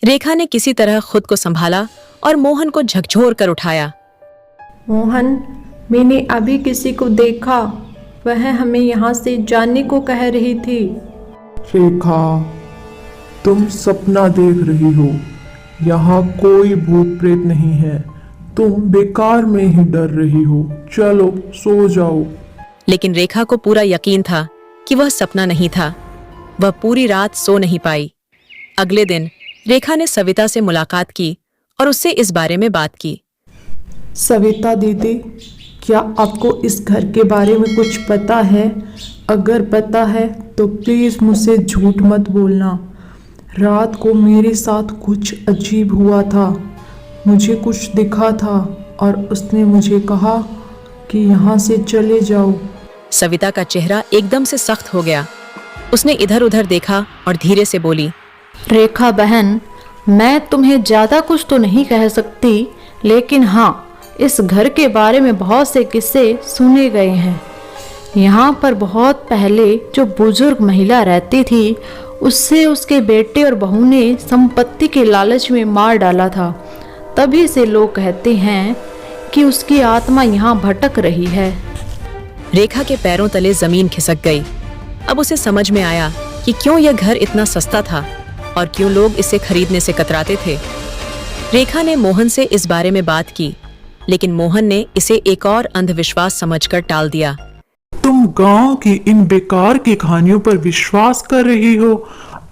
रेखा ने किसी तरह खुद को संभाला और मोहन को झकझोर कर उठाया। मोहन, मैंने अभी किसी को देखा, वह हमें यहाँ से जाने को कह रही थी। रेखा, तुम सपना देख रही हो। यहाँ कोई भूत प्रेत नहीं है। तुम बेकार में ही डर रही हो। चलो सो जाओ। लेकिन रेखा को पूरा यकीन था कि वह सपना नहीं था। वह पूरी रात सो नहीं पाई। अगले दिन रेखा ने सविता से मुलाकात की और उससे इस बारे में बात की। सविता दीदी, क्या आपको इस घर के बारे में कुछ पता है? अगर पता है तो प्लीज़ मुझसे झूठ मत बोलना। रात को मेरे साथ कुछ अजीब हुआ था। मुझे कुछ दिखा था और उसने मुझे कहा कि यहाँ से चले जाओ। सविता का चेहरा एकदम से सख्त हो गया। उसने इधर उधर देखा और धीरे से बोली, रेखा बहन, मैं तुम्हें ज़्यादा कुछ तो नहीं कह सकती, लेकिन हाँ, इस घर के बारे में बहुत से किस्से सुने गए हैं। यहाँ पर बहुत पहले जो बुजुर्ग महिला रहती थी, उससे उसके बेटे और बहू ने संपत्ति के लालच में मार डाला था। तभी से लोग कहते हैं कि उसकी आत्मा यहाँ भटक रही है। रेखा के पैरों तले जमीन खिसक गई। अब उसे समझ में आया कि क्यों यह घर इतना सस्ता था और क्यों लोग इसे खरीदने से कतराते थे। रेखा ने मोहन से इस बारे में बात की, लेकिन मोहन ने इसे एक और अंधविश्वास समझकर टाल दिया। तुम गांव की इन बेकार की कहानियों पर विश्वास कर रही हो?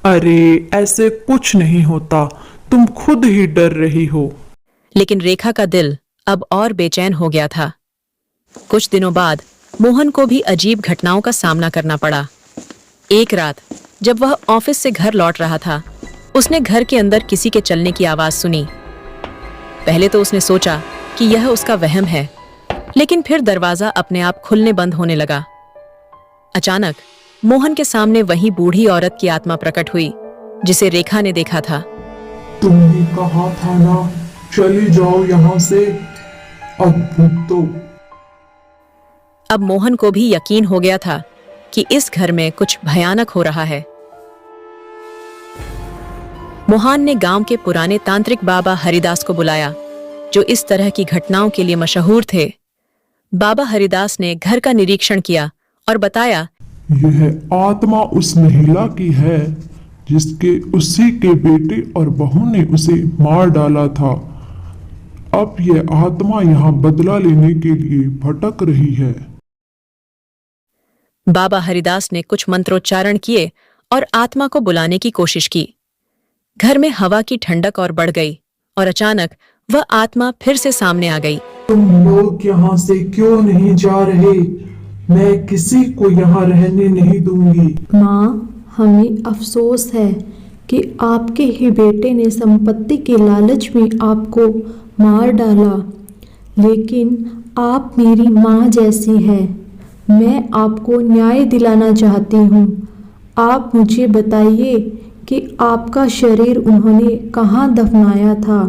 अरे, ऐसे कुछ नहीं होता। तुम खुद ही डर रही हो। लेकिन रेखा का दिल अब और बेचैन हो गया था। कुछ दिनों बाद मोहन को भी अजीब घटनाओं का सामना करना पड़ा। एक रात जब वह ऑफिस से घर लौट रहा था, उसने घर के अंदर किसी के चलने की आवाज सुनी। पहले तो उसने सोचा कि यह उसका वहम है, लेकिन फिर दरवाजा अपने आप खुलने बंद होने लगा। अचानक मोहन के सामने वही बूढ़ी औरत की आत्मा प्रकट हुई जिसे रेखा ने देखा था। तुमने कहा था ना, चली जाओ यहाँ से। अद्भुत। तो अब मोहन को भी यकीन हो गया था कि इस घर में कुछ भयानक हो रहा है। मोहन ने गांव के पुराने तांत्रिक बाबा हरिदास को बुलाया, जो इस तरह की घटनाओं के लिए मशहूर थे। बाबा हरिदास ने घर का निरीक्षण किया और बताया, यह आत्मा उस महिला की है जिसके उसी के बेटे और बहू ने उसे मार डाला था। अब यह आत्मा यहाँ बदला लेने के लिए भटक रही है। बाबा हरिदास ने कुछ मंत्रोच्चारण किए और आत्मा को बुलाने की कोशिश की। घर में हवा की ठंडक और बढ़ गई और अचानक वह आत्मा फिर से सामने आ गई। तुम लोग यहाँ से क्यों नहीं जा रहे? मैं किसी को यहाँ रहने नहीं दूंगी। माँ, हमें अफसोस है कि आपके ही बेटे ने संपत्ति के लालच में आपको मार डाला, लेकिन आप मेरी माँ जैसी है। मैं आपको न्याय दिलाना चाहती हूँ। आप मुझे बताइए कि आपका शरीर उन्होंने कहाँ दफनाया था,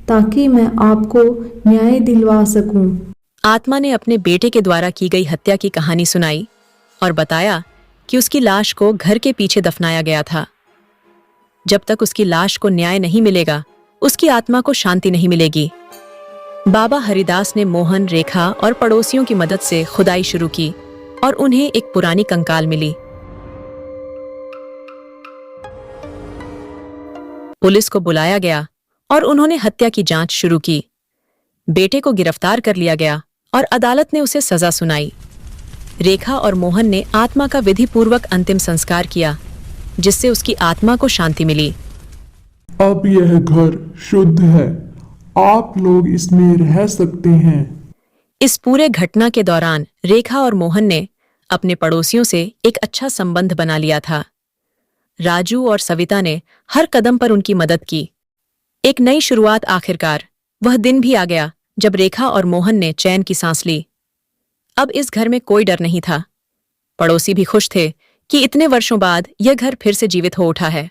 ताकि मैं आपको न्याय दिलवा सकूं। आत्मा ने अपने बेटे के द्वारा की गई हत्या की कहानी सुनाई और बताया कि उसकी लाश को घर के पीछे दफनाया गया था। जब तक उसकी लाश को न्याय नहीं मिलेगा, उसकी आत्मा को शांति नहीं मिलेगी। बाबा हरिदास ने मोहन, रेखा और पड़ोसियों की मदद से खुदाई शुरू की और उन्हें एक पुरानी कंकाल मिली। पुलिस को बुलाया गया और उन्होंने हत्या की जांच शुरू की। बेटे को गिरफ्तार कर लिया गया और अदालत ने उसे सजा सुनाई। रेखा और मोहन ने आत्मा का विधिपूर्वक अंतिम संस्कार किया, जिससे उसकी आत्मा को शांति मिली। अब यह घर शुद्ध है। आप लोग इसमें रह सकते हैं। इस पूरे घटना के दौरान रेखा और मोहन ने अपने पड़ोसियों से एक अच्छा संबंध बना लिया था। राजू और सविता ने हर कदम पर उनकी मदद की। एक नई शुरुआत। आखिरकार वह दिन भी आ गया जब रेखा और मोहन ने चैन की सांस ली। अब इस घर में कोई डर नहीं था। पड़ोसी भी खुश थे कि इतने वर्षों बाद यह घर फिर से जीवित हो उठा है।